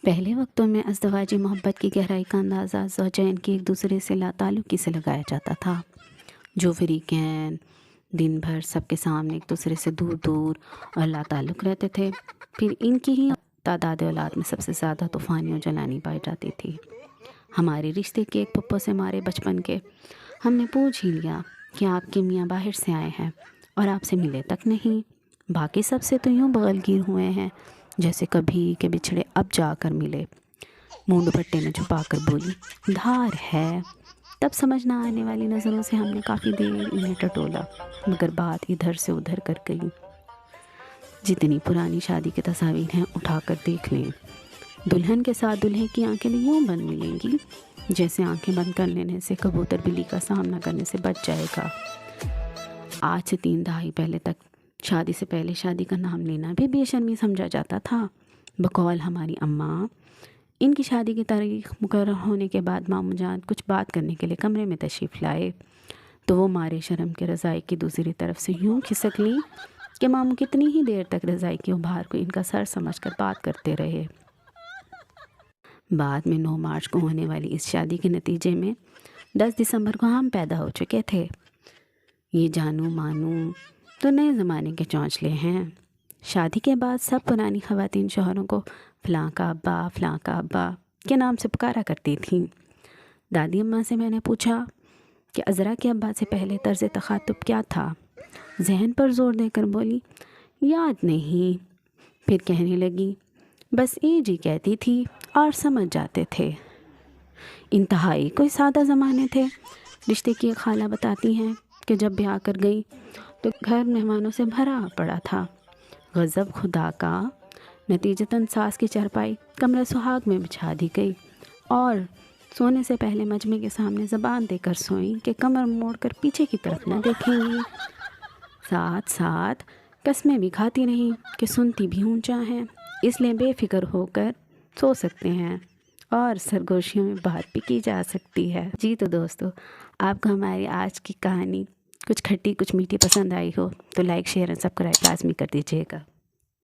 پہلے وقتوں میں ازدواجی محبت کی گہرائی کا اندازہ زوجین کی ایک دوسرے سے لاتعلقی سے لگایا جاتا تھا۔ جو فریقین دن بھر سب کے سامنے ایک دوسرے سے دور دور اور لاتعلق رہتے تھے، پھر ان کی ہی تعداد اولاد میں سب سے زیادہ طوفانی اور جلانی پائی جاتی تھی۔ ہمارے رشتے کے ایک پھپھو سے مارے بچپن کے ہم نے پوچھ ہی لیا کہ آپ کے میاں باہر سے آئے ہیں اور آپ سے ملے تک نہیں۔ باقی سب سے تو یوں بغل گیر ہوئے ہیں جیسے کبھی کے بچھڑے اب جا کر ملے۔ منہ دوپٹے میں چھپا کر بولی، دھار ہے۔ تب سمجھ نہ آنے والی نظروں سے ہم نے کافی دیر انہیں ٹٹولا، مگر بات ادھر سے ادھر کر گئی۔ جتنی پرانی شادی کی تصاویر ہیں اٹھا کر دیکھ لیں، دلہن کے ساتھ دلہے کی آنکھیں بھی یوں بند ملیں گی جیسے آنکھیں بند کر لینے سے کبوتر بلی کا سامنا کرنے سے بچ جائے گا۔ آج سے 3 دہائی پہلے تک شادی سے پہلے شادی کا نام لینا بھی بے شرمی سمجھا جاتا تھا۔ بقول ہماری اماں، ان کی شادی کی تاریخ مقرر ہونے کے بعد ماموں جان کچھ بات کرنے کے لیے کمرے میں تشریف لائے تو وہ مارے شرم کے رضائی کی دوسری طرف سے یوں کھسک لیں کہ ماموں کتنی ہی دیر تک رضائی کے ابھار کو ان کا سر سمجھ کر بات کرتے رہے۔ بعد میں 9 مارچ کو ہونے والی اس شادی کے نتیجے میں 10 دسمبر کو ہم پیدا ہو چکے تھے۔ یہ جانو مانو تو نئے زمانے کے چونچلے ہیں۔ شادی کے بعد سب پرانی خواتین شوہروں کو فلاں کا ابا کے نام سے پکارا کرتی تھیں۔ دادی اماں سے میں نے پوچھا کہ عذرا کے ابا سے پہلے طرز تخاطب کیا تھا؟ ذہن پر زور دے کر بولی، یاد نہیں۔ پھر کہنے لگی، بس ایج ہی کہتی تھی اور سمجھ جاتے تھے۔ انتہائی کوئی سادہ زمانے تھے۔ رشتے کی ایک خالہ بتاتی ہیں کہ جب بیاہ کر گئی تو گھر مہمانوں سے بھرا پڑا تھا۔ غضب خدا کا، نتیجتاً ساس کی چارپائی کمرہ سہاگ میں بچھا دی گئی اور سونے سے پہلے مجمع کے سامنے زبان دے کر سوئیں کہ کمر موڑ کر پیچھے کی طرف نہ دیکھیں گی۔ ساتھ ساتھ قسمیں بھی کھاتی رہیں کہ سنتی بھی اونچا ہیں، اس لیے بے فکر ہو کر سو سکتے ہیں اور سرگوشیوں میں بات بھی کی جا سکتی ہے۔ جی تو دوستو، آپ کو ہماری آج کی کہانی کچھ کھٹی کچھ میٹھی پسند آئی ہو تو لائک شیئر اور سبسکرائب لازمی کر دیجیے گا۔